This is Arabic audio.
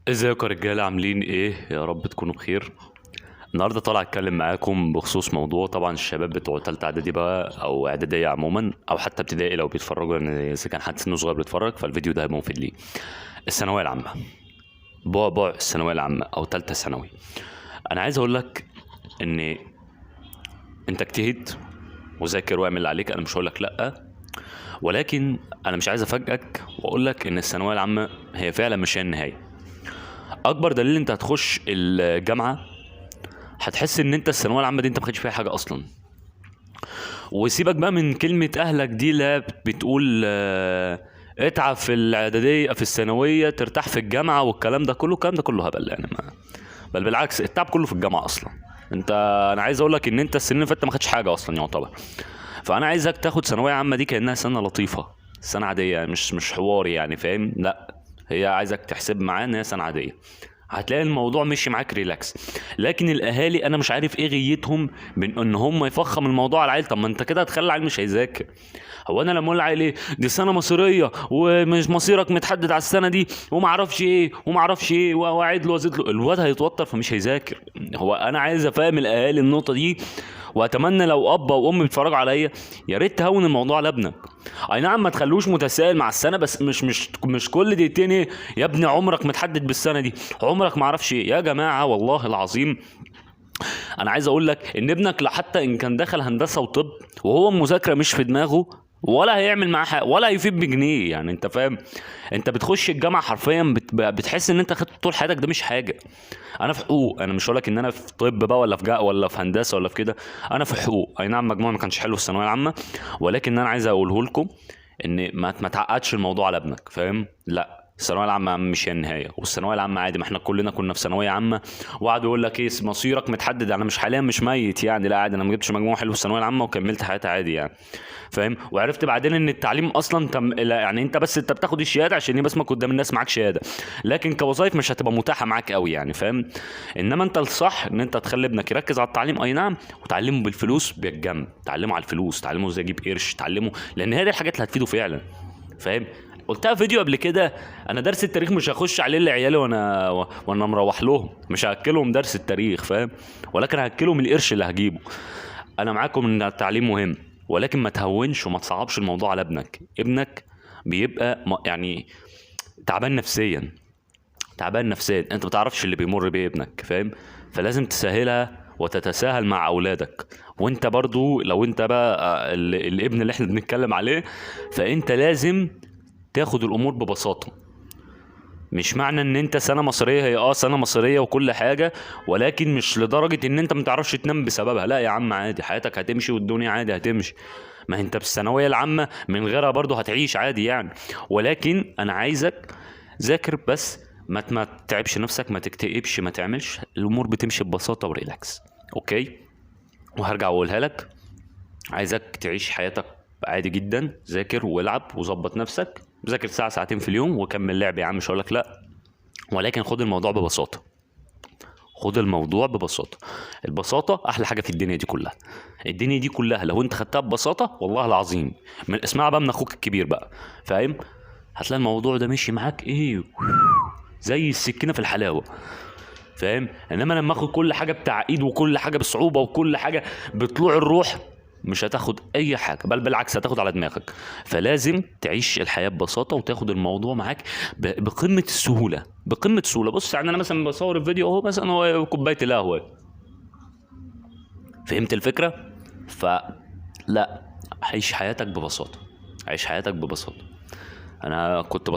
ازيكم يا رجاله؟ عاملين ايه؟ يا رب تكونوا بخير. النهارده طالع اتكلم معاكم بخصوص موضوع طبعا الشباب بتوع تالتة اعدادي بقى او اعداديه عموما او حتى ابتدائي لو بيتفرجوا، يعني اذا كان حد سنه صغير بيتفرج فالفيديو ده هيبقى مفيد ليه. الثانويه العامه، بعبع الثانويه العامه او تالتة ثانوي. انا عايز اقول لك ان انت اجتهد وذاكر واعمل اللي عليك، انا مش هقول لك لا، ولكن انا مش عايز افاجئك واقول لك ان الثانويه العامه هي فعلا مش هي النهايه. اكبر دليل انت هتخش الجامعه هتحس ان انت الثانويه العامه دي انت ما خدتش فيها حاجه اصلا. وسيبك بقى من كلمه اهلك دي اللي بتقول اتعب في الاعداديه في الثانويه ترتاح في الجامعه، والكلام ده كله الكلام ده كله هبل يعني. ما بل بالعكس، التعب كله في الجامعه اصلا. انت انا عايز اقول لك ان انت السنين اللي فاتت ما خدتش حاجه اصلا يعتبر. فانا عايزك تاخد ثانويه عامه دي كانها سنه لطيفه، سنه عاديه يعني، مش حواري يعني، فاهم؟ لا، هي عايزك تحسب معاه ان هي سنه عاديه، هتلاقي الموضوع مشي معاك ريلاكس. لكن الاهالي انا مش عارف ايه غيتهم من ان هم يفخم الموضوع على العيل. طب ما انت كده هتخلي العيل مش هيذاكر. هو انا لما اقول للعيل ايه دي سنه مصيريه ومش مصيرك متحدد على السنه دي وما اعرفش ايه وما اعرفش ايه واعد له وازيد له، الواد هيتوتر فمش هيذاكر. هو انا عايز افهم الاهالي النقطه دي، واتمنى لو اب او ام بيتفرجوا عليا يا ريت تهون الموضوع على ابنك. اي نعم ما تخلوش متسائل مع السنه، بس مش كل دقيقتين ايه يا ابني عمرك متحدد بالسنه دي، عمرك ما اعرفش ايه. يا جماعه والله العظيم انا عايز اقول لك ان ابنك حتى ان كان دخل هندسه وطب وهو المذاكره مش في دماغه، ولا هيعمل معاه حاجه ولا هيفيد بجنيه يعني، انت فاهم؟ انت بتخش الجامعه حرفيا بتحس ان انت خدت طول حياتك، ده مش حاجه. انا في حقوق، انا مش هقول لك ان انا في طب بقى ولا في ولا في هندسه ولا في كده، انا في حقوق. اي نعم مجموعي ما كانش حلو في الثانويه العامه، ولكن انا عايز اقوله لكم ان ما تعقدش الموضوع على ابنك، فاهم؟ لا، الثانويه العامه مش هي النهايه، والثانويه العامه عادي، ما احنا كلنا كنا في ثانويه عامه وقعد يقول لك ايه مصيرك متحدد. انا مش حاليا مش ميت يعني، لا عادي، انا ما جبتش مجموع حلو في الثانويه العامه وكملت حياتي عادي يعني، فاهم؟ وعرفت بعدين ان التعليم اصلا لا يعني انت بس انت بتاخد الشهاده عشان يبقى اسمك قدام الناس معاك شهاده، لكن كوظائف مش هتبقى متاحه معاك قوي يعني، فاهم؟ انما انت الصح ان انت تخلي ابنك يركز على التعليم، اي نعم، وتعلمه بالفلوس بالجنب، تعلمه على الفلوس، تعلمه ازاي يجيب قرش، تعلمه، لان هي دي الحاجات اللي هتفيده فعلا، فاهم؟ قلتها في فيديو قبل كده، انا درس التاريخ مش هخش عليه لعيالي وانا مروح لهم، مش هاكلهم درس التاريخ، فاهم؟ ولكن هاكلهم القرش اللي هجيبه. انا معاكم ان التعليم مهم، ولكن ما تهونش وما تصعبش الموضوع على ابنك. ابنك بيبقى يعني تعبان نفسيا، تعبان نفسيا، انت ما تعرفش اللي بيمر بيه ابنك، فاهم؟ فلازم تسهلها وتتساهل مع اولادك. وانت برضو لو انت بقى الابن اللي احنا بنتكلم عليه، فانت لازم تاخد الامور ببساطه. مش معنى ان انت سنه مصريه هي سنه مصريه وكل حاجه، ولكن مش لدرجه ان انت ما تعرفش تنام بسببها. لا يا عم عادي، حياتك هتمشي والدنيا عادي هتمشي. ما انت في الثانويه العامه من غيرها برضه هتعيش عادي يعني. ولكن انا عايزك ذاكر بس، ما تتعبش نفسك، ما تكتئبش، ما تعملش، الامور بتمشي ببساطه وريلاكس. اوكي؟ وهرجع اقولها لك، عايزك تعيش حياتك عادي جدا، ذاكر والعب وظبط نفسك، ذاكر ساعة ساعتين في اليوم وكمل لعب يا عم، مش هقولك لا، ولكن خد الموضوع ببساطة، خد الموضوع ببساطة. البساطة أحلى حاجة في الدنيا دي كلها. الدنيا دي كلها لو أنت خدتها ببساطة والله العظيم، من اسمعها بقى من أخوك الكبير بقى، فاهم؟ هتلاقي الموضوع ده مشي معاك إيه زي السكينة في الحلاوة، فاهم؟ انما لما اخد كل حاجه بتعقيد وكل حاجه بصعوبه وكل حاجه بطلوع الروح، مش هتاخد اي حاجه، بل بالعكس هتاخد على دماغك. فلازم تعيش الحياه ببساطه وتاخد الموضوع معاك بقمه السهوله، بقمه السهوله. بص يعني انا مثلا بصور الفيديو اهو، مثلا هو كوبايه القهوه، فهمت الفكره؟ فلا، عيش حياتك ببساطه، عيش حياتك ببساطه. انا كنت